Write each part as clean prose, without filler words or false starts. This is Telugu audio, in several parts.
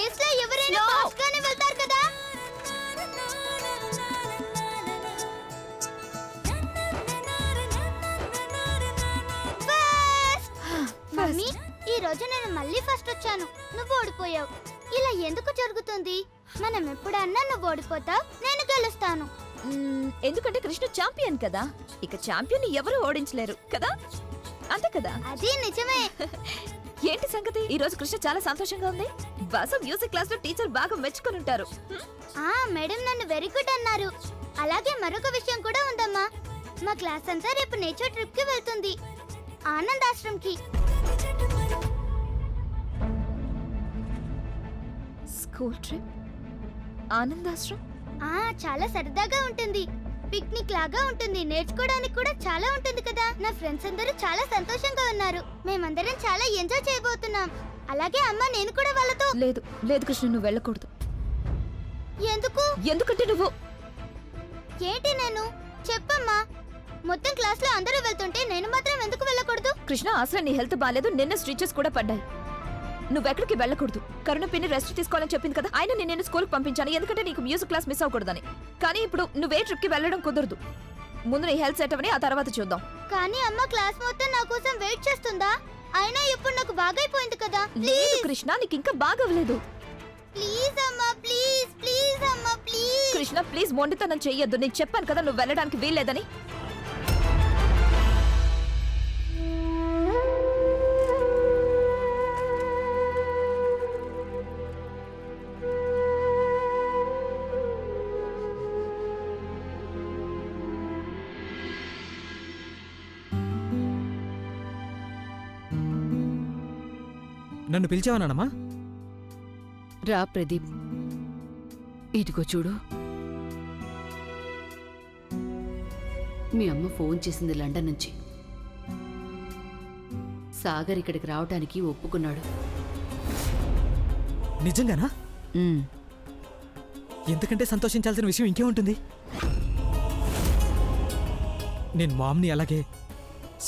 రేస్ లో ఎవరైనా ఫాస్ట్ గానే వెళ్తారు కదా. మమ్మీ, ఈ రోజు నేను మళ్ళీ ఫస్ట్ వచ్చాను, నువ్వు ఓడిపోయావు. ఇలా ఎందుకు జరుగుతుంది? మనం ఎప్పుడన్నా నువ్వు ఓడిపోతావు, నేను గెలుస్తాను. ఎందుకంటే కృష్ణ ఛాంపియన్ కదా, ఇక ఛాంపియన్ ఎవరు ఓడించలేరు కదా, అంతే కదా? అది నిజమే. ఏంటి సంగతి? ఈ రోజు కృష్ణ చాలా సంతోషంగా ఉంది. బస్ మ్యూజిక్ క్లాస్ లో టీచర్ బాగా మెచ్చుకొని ఉంటారు. మేడం నన్ను వెరీ గుడ్ అన్నారు. అలాగే మరొక విషయం కూడా ఉందమ్మా, మా క్లాస్ అంతా రేపు నేచర్ ట్రిప్ కి వెళ్తుంది, ఆనంద్ ఆశ్రమ్ కి. School trip, Anandashram? చాలా సరదాగా ఉంటుంది, పిక్నిక్ లాగా ఉంటుంది, నేర్చుకోవడానికి కూడా చాలా ఉంటుంది కదా. నా ఫ్రెండ్స్ అందరూ చాలా సంతోషంగా ఉన్నారు, మేమందరం చాలా ఎంజాయ్ చేయబోతున్నాం. అలాగే అమ్మ, నేను కూడా వాళ్ళతో. లేదు లేదు కృష్ణ, నువ్వు వెళ్ళకూడదు. ఎందుకు? ఎందుకంటే నువ్వు. ఏంటి నేను? చెప్పమ్మా. మొత్తం క్లాస్ లో అందరూ వెళ్తుంటే నేను మాత్రం ఎందుకు వెళ్ళకూడదు? కృష్ణ, అసలు నీ హెల్త్ బాలేదు, నిన్న స్టిచెస్ కూడా పడ్డాయి. నువ్వెక్కడికి వెళ్ళకూడదు. కరుణ పిన్ని రెస్ట్ తీసుకోవాలని చెప్పింది కదా, ఆయన నేను స్కూల్కి పంపించాను ఎందుకంటే నీకు మ్యూజిక్ క్లాస్ మిస్ అవ్వకూడదని. కానీ ఇప్పుడు నువ్వే ట్రిప్ కి వెళ్ళడం కుదరదు. ముందు నీ హెల్త్ సెట్ అవని, ఆ తర్వాత చూద్దాం. కానీ అమ్మ క్లాస్ మొత్తం నా కోసం వెయిట్ చేస్తుందా? అయినా ఇప్పుడు నాకు బాగైపోయింది కదా. లేదు కృష్ణ, నీకు ఇంకా బాగవలేదు. ప్లీజ్ అమ్మా, ప్లీజ్ ప్లీజ్ అమ్మా, ప్లీజ్. కృష్ణ ప్లీజ్, మొండితనం చెయ్యొద్దు. నేను చెప్పాను కదా నువ్వు వెళ్ళడానికి వీల్లేదని. నన్ను పిలిచావనానమ్మా? రా ప్రదీప్, ఇదిగో చూడు, మీ అమ్మ ఫోన్ చేసింది లండన్ నుంచి. సాగర్ ఇక్కడికి రావటానికి ఒప్పుకున్నాడు. నిజంగానా? ఎంతకంటే సంతోషించాల్సిన విషయం ఇంకే ఉంటుంది. నేను మామ్ని అలాగే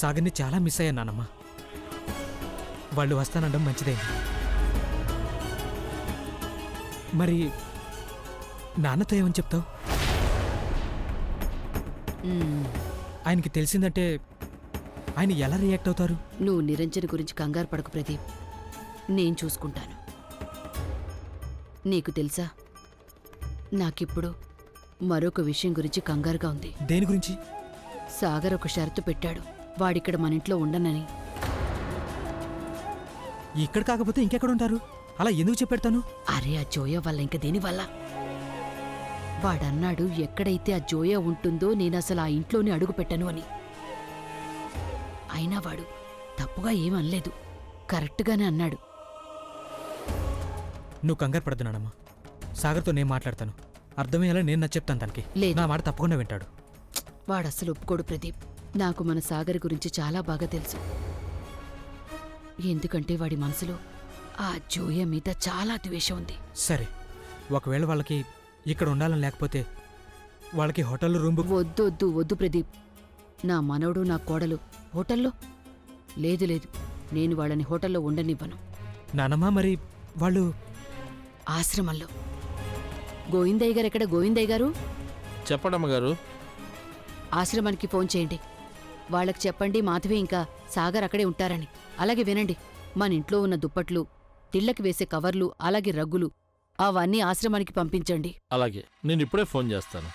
సాగర్ని చాలా మిస్ అయ్యాను నానమ్మా. వాళ్ళు వస్తానడం మంచిదైంది. మరి నాన్నతో ఏమని చెప్తావు? ఆయనకి తెలిసిందంటే ఆయన ఎలా రియాక్ట్ అవుతారు? నువ్వు నిరంజన్ గురించి కంగారు పడకు ప్రదీప్, నేను చూసుకుంటాను. నీకు తెలుసా, నాకిప్పుడు మరొక విషయం గురించి కంగారుగా ఉంది. దేని గురించి? సాగర్ ఒక షరతు పెట్టాడు, వాడిక్కడ మన ఇంట్లో ఉండనని. ఇక్కడ కాకపోతే ఇంకెక్కడ ఉంటారు? అలా ఎందుకు చెప్పెడతాను? అరే, ఆ జోయ వల్ల ఇంక దేనివల్ల? వాడన్నాడు ఎక్కడైతే ఆ జోయ ఉంటుందో నేనసలు ఆ ఇంట్లోనే అడుగు పెట్టను అని. అయినా వాడు తప్పుగా ఏమనలేదు, కరెక్ట్గానే అన్నాడు. నువ్వు కంగారు పడుతున్నానమ్మా. సాగర్తో నేను మాట్లాడతాను, అర్థమయ్యేలా నేను నచ్చెప్తాను తనకి. లేదు, నా మాట తప్పకుండా వింటాడు. వాడస్సలు ఒప్పుకోడు ప్రదీప్. నాకు మన సాగర్ గురించి చాలా బాగా తెలుసు. ఎందుకంటే వాడి మనసులో ఆ జోయ మీద చాలా ద్వేషం ఉంది. సరే, ఒకవేళ వాళ్ళకి ఇక్కడ ఉండాలని లేకపోతే వాళ్ళకి హోటల్లో రూమ్ బుక్. వద్దు వద్దు ప్రదీప్, నా మనవడు నా కోడలు హోటల్లో? లేదు లేదు, నేను వాళ్ళని హోటల్లో ఉండనివ్వను. నానమ్మా, మరి వాళ్ళు ఆశ్రమంలో. గోవిందయ్య గారు ఎక్కడ? గోవిందయ్య గారు, చెప్పడమ్మగారు. ఆశ్రమానికి ఫోన్ చేయండి. వాళ్ళకి చెప్పండి మాధవి ఇంకా సాగర్ అక్కడే ఉంటారని. అలాగే వినండి, మన ఇంట్లో ఉన్న దుప్పట్లు, తిళ్ళకి వేసే కవర్లు, అలాగే రగ్గులు అవన్నీ ఆశ్రమానికి పంపించండి. అలాగే, నేను ఇప్పుడే ఫోన్ చేస్తాను.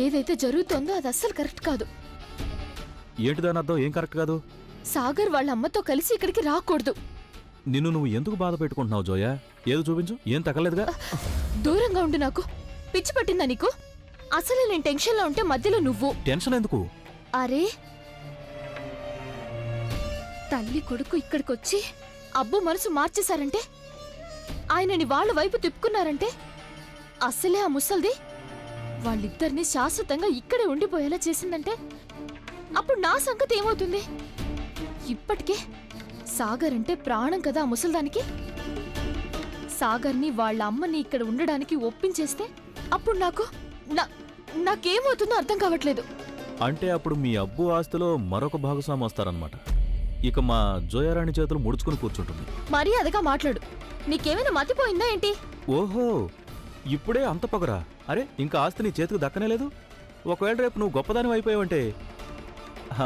ఏదైతే జరుగుతుందో అది అస్సలు కరెక్ట్ కాదు. ఏంటి దాని అర్థం? ఏం కరెక్ట్ కాదు? సాగర్ వాళ్ళ అమ్మతో కలిసి ఇక్కడికి రాకూడదు. నిన్ను నువ్వు ఎందుకు బాధ పెట్టుకుంటున్నావు జోయా? ఏదో చూపించు. ఏం తగ్గలేదుగా? దూరంగా ఉండు, నాకు పిచ్చి పట్టిందా నీకు? అసలు నేను టెన్షన్లో ఉంటే మధ్యలో నువ్వు. టెన్షన్ ఎందుకు? అరే, తల్లి కొడుకు ఇక్కడికొచ్చి అబ్బు మనసు మార్చేశారంటే ఆయనని వాళ్ళ వైపు తిప్పుకున్నారంటే అసలే ఆ ముసల్ది వాళ్ళిద్దరిని శాశ్వతంగా ఇక్కడే ఉండిపోయేలా చేసిందంటే అప్పుడు నా సంగతి ఏమవుతుంది? ఇప్పటికే సాగర్ అంటే ప్రాణం కదా ఆ ముసల్దానికి. సాగర్ని వాళ్ళ అమ్మని ఇక్కడ ఉండడానికి ఒప్పించేస్తే అప్పుడు నాకేమవుతుందో అర్థం కావట్లేదు. అంటే అప్పుడు మీ అబ్బు ఆస్తిలో మరొక భాగస్వామి వస్తారనమాట. ఇక మా జోయారాణి చేతులు ముడుచుకుని కూర్చుంటుంది. మర్యాదగా మాట్లాడు. నీకేమైనా మతిపోయిందా ఏంటి? ఓహో, ఇప్పుడే అంత పొగరా? అరే, ఇంకా ఆస్తి నీ చేతికి దక్కనే లేదు. ఒకవేళ రేపు నువ్వు గొప్పదాని అయిపోయావంటే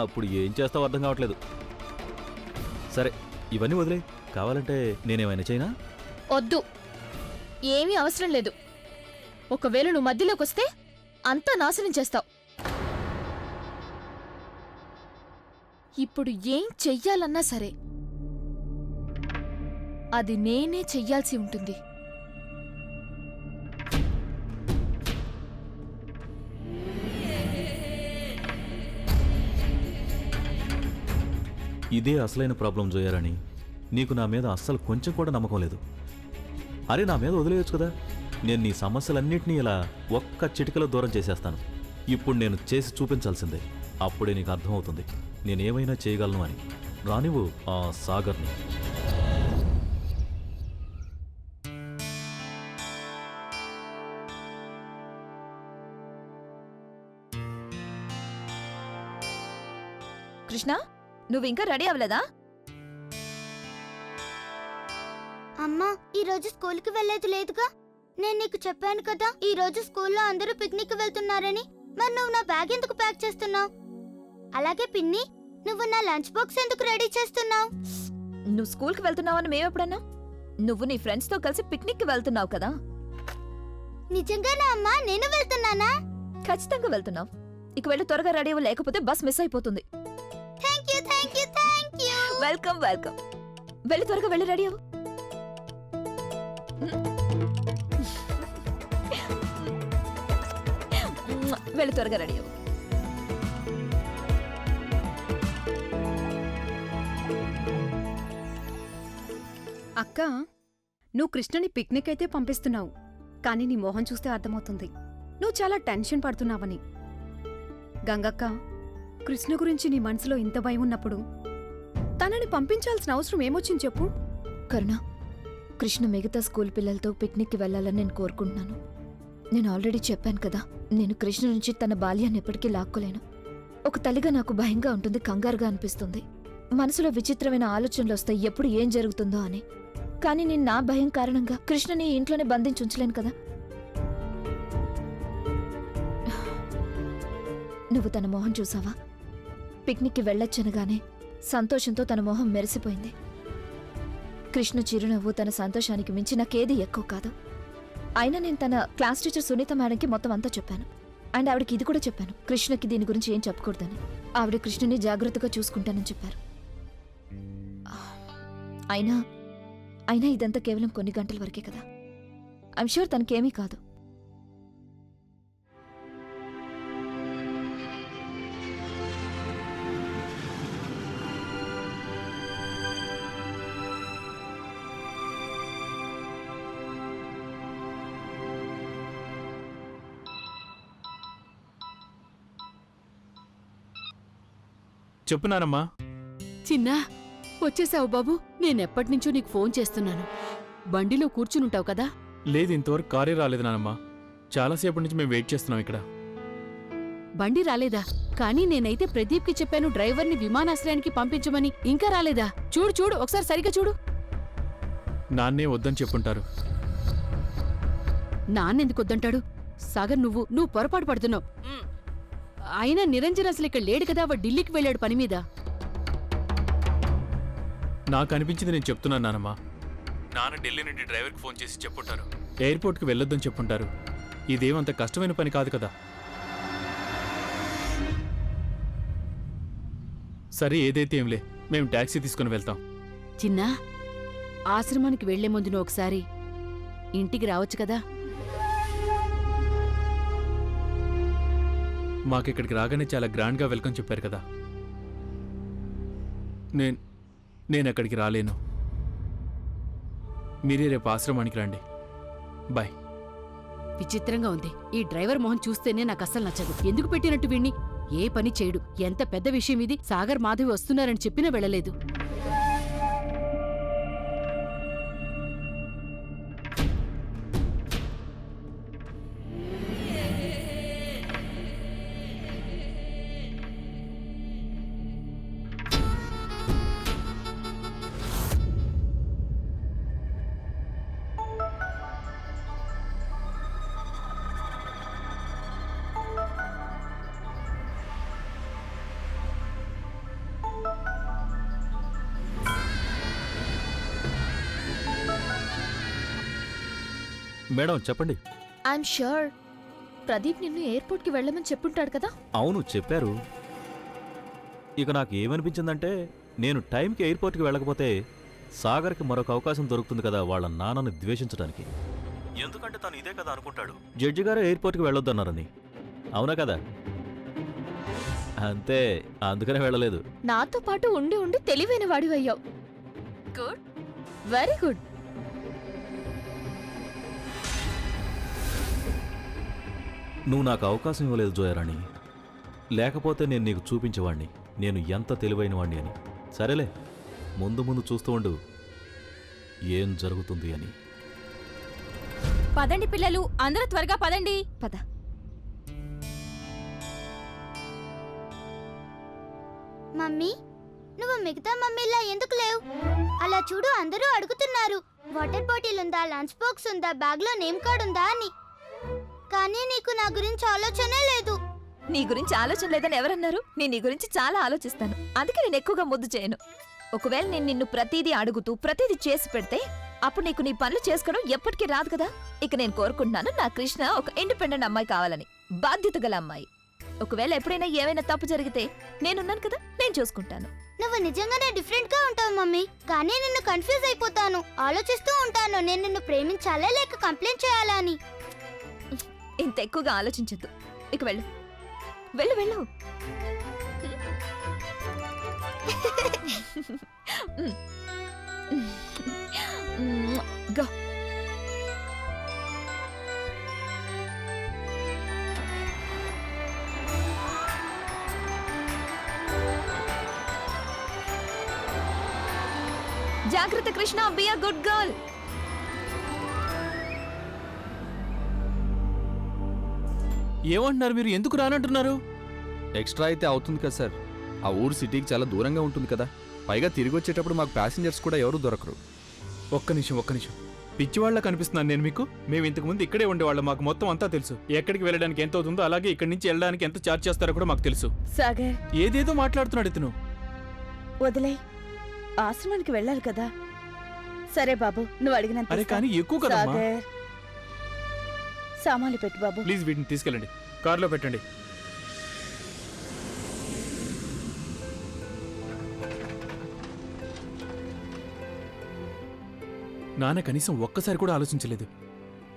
అప్పుడు ఏం చేస్తావో అర్థం కావట్లేదు. సరే, ఇవన్నీ వదిలే. కావాలంటే నేనేమైనా చేయనా? వద్దు, ఏమీ అవసరం లేదు. ఒకవేళ నువ్వు మధ్యలోకి వస్తే అంతా నాశనం చేస్తావు. ఇప్పుడు ఏం చెయ్యాలన్నా సరే అది నేనే చెయ్యాల్సి ఉంటుంది. ఇదే అసలైన ప్రాబ్లం జోయారాణి. నీకు నా మీద అస్సలు కొంచెం కూడా నమ్మకం లేదు. అరే, నా మీద వదిలేయచ్చు కదా. నేను నీ సమస్యలన్నింటినీ ఇలా ఒక్క చిటికలో దూరం చేసేస్తాను. ఇప్పుడు నేను చేసి చూపించాల్సిందే. అప్పుడే నీకు అర్థమవుతుంది నేనేమైనా చేయగలను అని. రానివ్వు ఆ సాగర్ని. కృష్ణ, నువ్వు ఇంకా రెడీ అవ్వలేదా? అమ్మా, ఈ రోజు స్కూల్కి వెళ్ళేది లేదుగా. నేను నీకు చెప్పాను కదా ఈ రోజు స్కూల్లో అందరూ పిక్నిక్ వెళ్తున్నారని. మరి నువ్వు నా బ్యాగ్ ఎందుకు ప్యాక్ చేస్తున్నావు? అలాగే పిన్ని, నువ్వు నా లంచ్ బాక్స్ ఎందుకు రెడీ చేస్తున్నావు? నువ్వు స్కూల్కి వెళ్తున్నావని మేమెప్పుడన్నా? నువ్వు నీ ఫ్రెండ్స్తో కలిసి పిక్నిక్కి వెళ్తున్నావు కదా. నిజంగానా అమ్మా? నేను వెళ్తున్నానా? ఖచ్చితంగా వెళ్తున్నావు. ఇక వెళ్ళి త్వరగా రెడీ అవ్వ, లేకపోతే బస్ మిస్ అయిపోతుంది. Thank you, thank you, thank you. Welcome welcome. వెళ్ళి త్వరగా వెళ్ళి రెడీ అవ్వు. వెళ్ళి త్వరగా రెడీ అవ్వు. అక్క, నువ్వు కృష్ణని పిక్నిక్ అయితే పంపిస్తున్నావు, కానీ నీ మోహం చూస్తే అర్థమవుతుంది నువ్వు చాలా టెన్షన్ పడుతున్నావని. గంగక్క, కృష్ణ గురించి నీ మనసులో ఇంత భయం ఉన్నప్పుడు తనని పంపించాల్సిన అవసరం ఏమొచ్చింది చెప్పు? కరుణ, కృష్ణ మిగతా స్కూల్ పిల్లలతో పిక్నిక్కి వెళ్ళాలని నేను కోరుకుంటున్నాను. నేను ఆల్రెడీ చెప్పాను కదా, నేను కృష్ణ నుంచి తన బాల్యాన్ని ఎప్పటికీ లాక్కోలేను. ఒక తల్లిగా నాకు భయంగా ఉంటుంది, కంగారుగా అనిపిస్తుంది. మనసులో విచిత్రమైన ఆలోచనలు వస్తాయి, ఎప్పుడు ఏం జరుగుతుందో అని. కానీ నేను నా భయం కారణంగా కృష్ణని ఇంట్లోనే బంధించుంచలేను కదా. నువ్వు తన మొహం చూసావా? పిక్నిక్కి వెళ్ళొచ్చనగానే సంతోషంతో తన మొహం మెరిసిపోయింది. కృష్ణ చిరునవ్వు తన సంతోషానికి మించి నాకేది ఎక్కువ కాదు. అయినా నేను తన క్లాస్ టీచర్ సునీత మేడంకి మొత్తం అంతా చెప్పాను. అండ్ ఆవిడకి ఇది కూడా చెప్పాను, కృష్ణకి దీని గురించి ఏం చెప్పకూడదని. ఆవిడ కృష్ణని జాగ్రత్తగా చూసుకుంటానని చెప్పారు. అయినా ఇదంతా కేవలం కొన్ని గంటల వరకే కదా. ఐమ్ షూర్ తనకేమీ కాదు. చెప్పున్నానమ్మా. చిన్నా, వచ్చేసావు బాబు. నేనెప్పటినుంచో నీకు ఫోన్ చేస్తున్నాను. బండిలో కూర్చునుంటావు కదా. లేదు, ఇంతవరకు కారే రాలేదు నానమ్మా. చాలాసేపటి నుంచి మేము వెయిట్ చేస్తున్నాం ఇక్కడ. బండి రాలేదా? కానీ నేనైతే ప్రదీప్కి చెప్పాను డ్రైవర్ని విమానాశ్రయానికి పంపించమని. ఇంకా రాలేదా? చూడు చూడు, ఒకసారి సరిగ్గా చూడు. నాన్నే వద్దని చెప్పుంటారు. నాన్నెందుకు వద్దంటాడు? సాగర్, నువ్వు పొరపాటు పడుతున్నావు. అయినా నిరంజన్ అసలు ఇక్కడ లేడు కదా, వాడు ఢిల్లీకి వెళ్ళాడు పని మీద. నాకు అనిపించింది నేను చెప్తున్నాను నానమ్మా. నాన్న ఢిల్లీ నుండి డ్రైవర్కి ఫోన్ చేసి చెప్పుంటారు, ఎయిర్పోర్ట్కి వెళ్ళొద్దని చెప్పుంటారు. ఇదేమంత కష్టమైన పని కాదు కదా. సరే, ఏదైతే ఏంలే, మేము టాక్సీ తీసుకుని వెళ్తాం. చిన్నా, ఆశ్రమానికి వెళ్లే ముందు నువ్వు ఒకసారి ఇంటికి రావచ్చు కదా. మాకిక్కడికి రాగానే చాలా గ్రాండ్గా వెల్కమ్ చెప్పారు కదా. నేను అక్కడికి రాలేను. మీరే రేపు ఆశ్రమానికి రండి. బాయ్. విచిత్రంగా ఉంది. ఈ డ్రైవర్ మొహం చూస్తేనే నాకు అస్సలు నచ్చదు. ఎందుకు పెట్టినట్టు వీణ్ణి? ఏ పని చేయడు. ఎంత పెద్ద విషయం ఇది. సాగర్ మాధవి వస్తున్నారని చెప్పినా వెళ్ళలేదు. మేడం చెప్పండి. ఐఎమ్ ష్యూర్ ప్రదీప్ నిన్ను ఎయిర్పోర్ట్కి వెళ్ళమని చెప్పుంటాడు కదా. అవును చెప్పారు. ఇక నాకు ఏమనిపించిందంటే నేను టైంకి ఎయిర్పోర్ట్కి వెళ్ళకపోతే సాగర్కి మరొక అవకాశం దొరుకుతుంది కదా వాళ్ళ నాన్నని ద్వేషించడానికి. ఎందుకంటే తను ఇదే కదా అనుకుంటాడు, జడ్జి గారు ఎయిర్పోర్ట్కి వెళ్ళొద్దన్నారని. అవునా కదా? అంతే, అందుకనే వెళ్ళలేదు. నాతో పాటు ఉండి ఉండి తెలివైన వాడివయ్యావు. Good, very good. నువ్వు నాకు అవకాశం ఇవ్వలేదు జోయారాణి. లేకపోతే నేను నీకు చూపించేవాణ్ణి నేను ఎంత తెలివైన వాణ్ణి అని. సరేలే, ముందు ముందు చూస్తూ ఉండు ఏం జరుగుతుంది అని. పదండి పిల్లలు, అందరూ త్వరగా పదండి. పద. మమ్మీ, నువ్వు మిగతా మమ్మీలా ఎందుకు లేవు? అలా చూడు, అందరూ అడుగుతున్నారు వాటర్ బాటిల్ ఉందా, లంచ్ బాక్స్ ఉందా, బ్యాగ్ లో నేమ్ కార్డ్ ఉందా అని. కానీ నీకు నా గురించి ఆలోచనే లేదు. నీ గురించి ఆలోచన లేదని ఎవరన్నారు? నేను నీ గురించి చాలా ఆలోచిస్తాను, అందుకే నేను ఎక్కువగా ముద్దు చేయను. ఒకవేళ నేను నిన్ను ప్రతిదీ అడుగుతూ ప్రతిదీ చేసి పెడితే అప్పుడు నీకు నీ పనులు చేసుకోవడం ఎప్పటికీ రాదు కదా. ఇక నేను కోరుకుంటున్నాను నా కృష్ణ ఒక ఇండిపెండెంట్ అమ్మాయి కావాలని, బాధ్యత గల అమ్మాయి. ఒకవేళ ఎప్పుడైనా ఏమైనా తప్పు జరిగితే నేనున్నాను కదా, నేను చూసుకుంటాను. నువ్వు నిజంగానే డిఫరెంట్ గా ఉంటావు మమ్మీ, కానీ నిన్ను కన్ఫ్యూజ్ అయిపోతాను. ఆలోచిస్తూ ఉంటాను, నేను నిన్ను ప్రేమించాలా లేక కంప్లైంట్ చేయాలా అని. ఇంత ఎక్కువగా ఆలోచించద్దు. ఇక వెళ్ళు వెళ్ళు వెళ్ళు. గో. జాగ్రత్త Krishna, be a good girl. ఏమంటున్నారు మీరు? ఎందుకు రానంటున్నారు? ఎక్స్ట్రా అయితే అవుతుంది కదా సార్. ఆ ఊరు సిటీకి చాలా దూరంగా ఉంటుంది కదా. పైగా తిరిగి వచ్చేటప్పుడు మాకు ప్యాసింజర్స్ కూడా ఎవరు దొరకరు. ఒక్క నిమిషం. పిచ్చివాళ్ళ కనిపిస్తున్నాను నేను మీకు? మేము ఇంతకు ముందు ఇక్కడే ఉండేవాళ్ళం, మాకు మొత్తం అంతా తెలుసు. ఎక్కడికి వెళ్ళడానికి ఎంత అవుతుందో, అలాగే ఇక్కడి నుంచి వెళ్ళడానికి ఎంత ఛార్జ్ చేస్తారో కూడా మాకు తెలుసు. సాగర్, ఏదేదో మాట్లాడుతున్నాడు ఇతను. వదిలే, ఆశ్రమానికి వెళ్ళాలి కదా. సరే బాబు, నువ్వు అడిగినంత అరే ఇస్తా. కానీ ఎక్కువ కదమ్మా. సాగర్, సామాన్లు పెట్టు బాబు. ప్లీజ్ వీటిని తీసుకెళ్ళండి, కారులో పెట్టండి. నాన్న కనీసం ఒక్కసారి కూడా ఆలోచించలేదు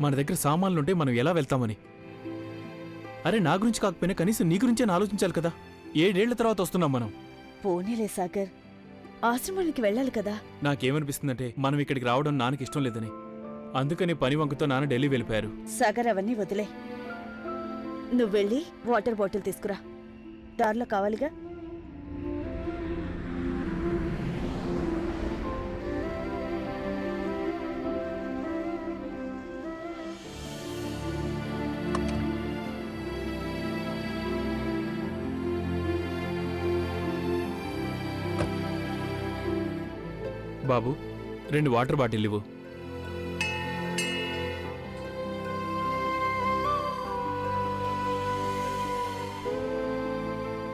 మన దగ్గర సామాన్లుంటే మనం ఎలా వెళ్తామని. అరే నా గురించి కాకపోయినా కనీసం నీ గురించే ఆలోచించాలి కదా. 7 ఏళ్ల తర్వాత వస్తున్నాం మనం. పోనీలే సాగర్, ఆశ్రమానికి వెళ్ళాలి కదా. నాకేమనిపిస్తుందంటే మనం ఇక్కడికి రావడం నాన్నకి ఇష్టం లేదని. అందుకని పని వంకతో నాన్న ఢిల్లీ వెళ్ళిపోయారు. సాగర్, అవన్నీ వదిలే. నువ్వు వెళ్ళి వాటర్ బాటిల్ తీసుకురా, దారిలో కావాలిగా. బాబు 2 వాటర్ బాటిల్ ఇవ్వు.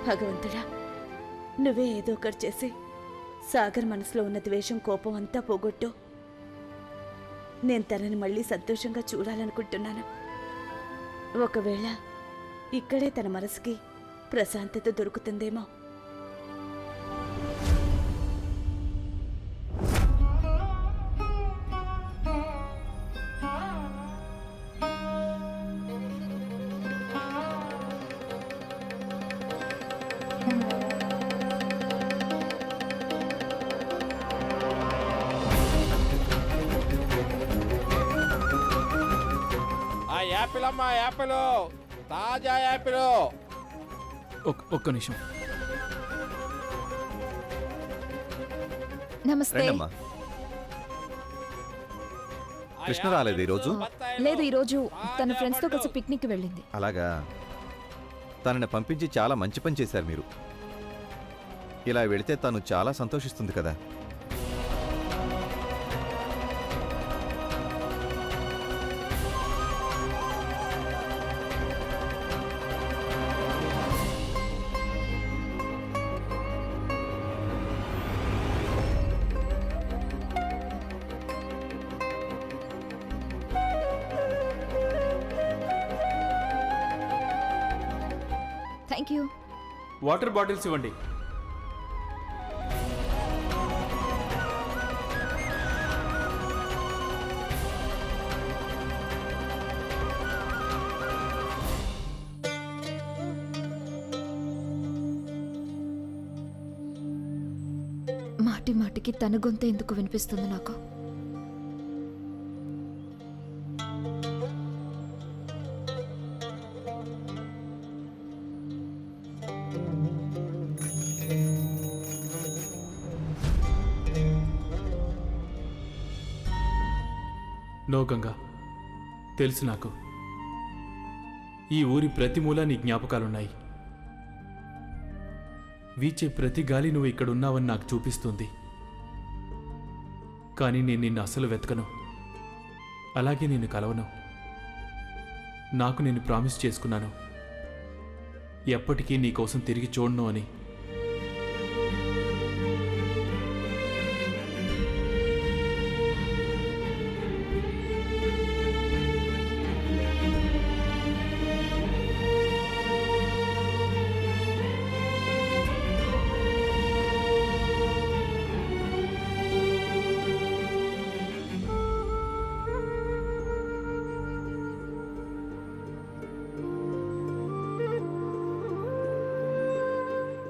భగవంతుడా, నువ్వే ఏదో ఒకటి చేసి సాగర్ మనసులో ఉన్న ద్వేషం, కోపం అంతా పోగొట్టు. నేను తనని మళ్ళీ సంతోషంగా చూడాలనుకుంటున్నాను. ఒకవేళ ఇక్కడే తన మనసుకి ప్రశాంతత దొరుకుతుందేమో. యాపిల్ అమ్మా, యాపిల్, తాజా యాపిల్. ఒక్క నిమిషం. నమస్తే. కృష్ణ రాలేదు ఈరోజు? లేదు, ఈరోజు తన ఫ్రెండ్స్తో కలిసి పిక్నిక్ వెళ్ళింది. అలాగా. తనని పంపించి చాలా మంచి పని చేశారు మీరు. ఇలా వెళితే తను చాలా సంతోషిస్తుంది కదా. Thank you. వాటర్ బాటిల్స్ ఇవ్వండి. మాటి మాటికి తన గొంతు ఎందుకు వినిపిస్తుంది నాకు? నో గంగా, తెలుసు నాకు. ఈ ఊరి ప్రతి మూల నీ జ్ఞాపకాలున్నాయి. వీచే ప్రతి గాలి నువ్వు ఇక్కడున్నావని నాకు చూపిస్తుంది. కానీ నేను నిన్ను అసలు వెతకను, అలాగే నిన్ను కలవను. నాకు నేను ప్రామిస్ చేసుకున్నాను, ఎప్పటికీ నీ కోసం తిరిగి చూడను అని.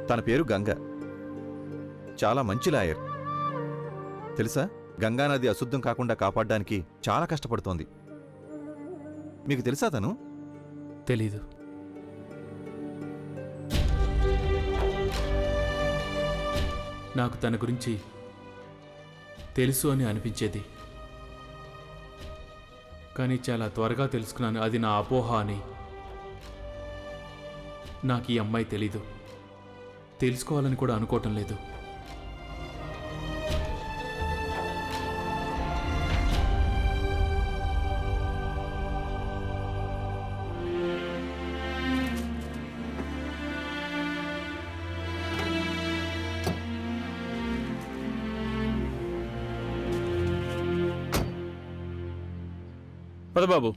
తన పేరు గంగ. చాలా మంచి లాయర్. తెలుసా, గంగానది అశుద్ధం కాకుండా కాపాడడానికి చాలా కష్టపడుతోంది. మీకు తెలుసా తను? తెలీదు. నాకు తన గురించి తెలుసు అని అనిపించేది, కానీ చాలా త్వరగా తెలుసుకున్నాను అది నా అపోహ అని. నాకు ఈ అమ్మాయి తెలీదు, తెలుసుకోవాలని కూడా అనుకోవటం లేదు. పదబాబు.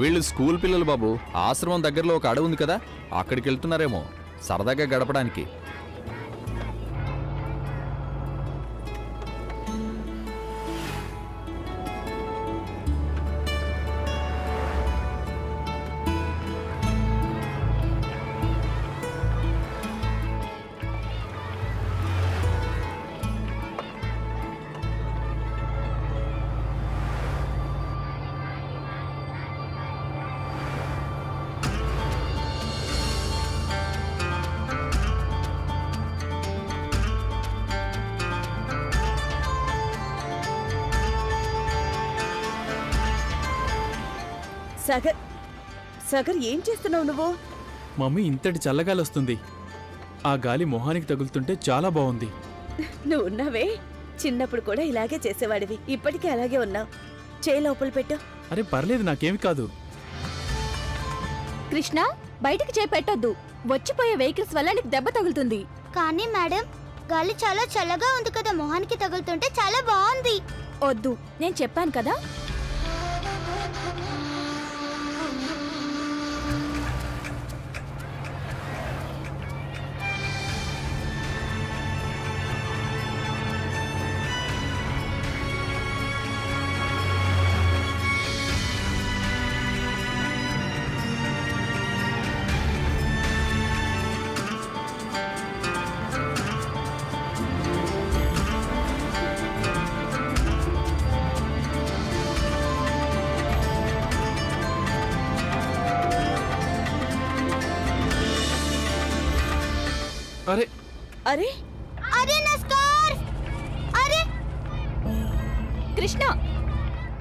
వీళ్ళు స్కూల్ పిల్లలు బాబు. ఆశ్రమం దగ్గరలో ఒక అడవి ఉంది కదా, అక్కడికి వెళ్తున్నారేమో సరదాగా గడపడానికి. సాగర్, సాగర్ ఏం చేస్తున్నావు నువ్వు? మమ్మీ, ఇంతటి చల్లగాలి వస్తుంది. ఆ గాలి మొహానికి తగులుతుంటే చాలా బాగుంది. నువ్వు ఉన్నావే, చిన్నప్పుడు కూడా ఇలాగే చేసేవాడివి, ఇప్పటికీ అలాగే ఉన్నావు. చేయి లోపల పెట్టు. అరే పర్లేదు, నాకేమి కాదు. కృష్ణ, బయటికి చేయి పెట్టొద్దు. వచ్చిపోయే వెహికల్స్ వల్ల నీకు దెబ్బ తగులుతుంది. కానీ మేడం, గాలి చాలా చల్లగా ఉంది కదా, మొహానికి తగులుతుంటే చాలా బాగుంది. వద్దు, నేను చెప్పాను కదా. అరే అరే అరే నా స్కార్ఫ్! అరే కృష్ణ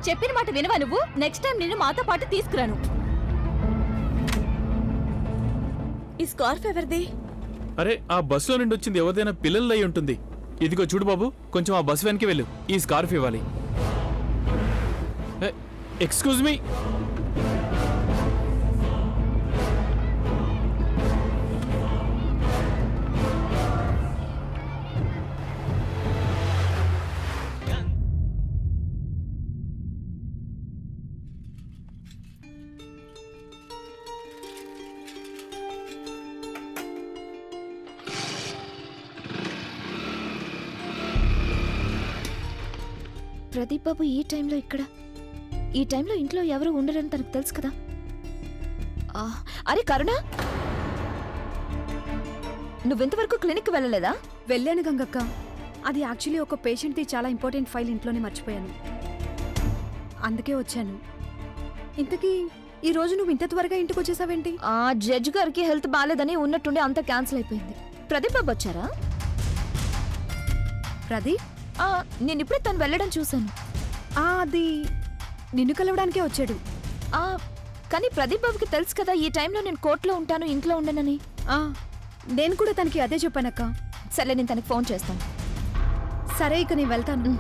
చెప్పిన మాట వినవా నువ్వు? నెక్స్ట్ టైం నిన్ను మాతో పాటు తీసుకురాను. ఈ స్కార్ఫ్ ఎవరిది? అరే ఆ బస్సులో నుండి వచ్చింది ఎవరిదైనా పిల్లలు అయి ఉంటుంది. ఇదిగో చూడు బాబు, కొంచెం ఆ బస్సు వెనక్కి వెళ్ళు. ఈ స్కార్ఫ్ ఇవ్వాలి. Excuse me. ప్రదీప్ బాబు ఈ టైంలో ఇక్కడ, ఈ టైంలో ఇంట్లో ఎవరు ఉండరని తనకు తెలుసు కదా. అరే కరుణ, నువ్వెంతవరకు క్లినిక్కి వెళ్ళలేదా? వెళ్ళాను గంగక్క. అది యాక్చువల్లీ ఒక పేషెంట్ది చాలా ఇంపార్టెంట్ ఫైల్ ఇంట్లోనే మర్చిపోయాను, అందుకే వచ్చాను. ఇంతకీ ఈ రోజు నువ్వు ఇంత త్వరగా ఇంటికి వచ్చేసావేంటి? ఆ జడ్జ్ గారికి హెల్త్ బాగాలేదని ఉన్నట్టుండి అంతా క్యాన్సిల్ అయిపోయింది. ప్రదీప్ బాబు వచ్చారా? ప్రదీప్? నేను ఇప్పుడే తను వెళ్ళడం చూశాను. అది నిన్ను కలవడానికే వచ్చాడు. కానీ ప్రదీప్ బాబుకి తెలుసు కదా ఈ టైంలో నేను కోర్టులో ఉంటాను, ఇంట్లో ఉండనని. నేను కూడా తనకి అదే చెప్పానక్క. సరే నేను తనకి ఫోన్ చేస్తాను. సరే ఇక నేను వెళ్తాను.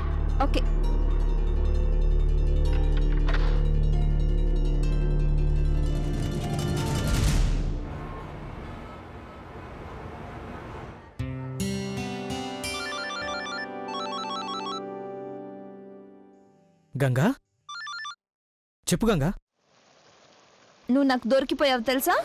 ఓకే. గంగా, చెప్పు గంగా. నువ్వు నాకు దొరికిపోయావు తెలుసా?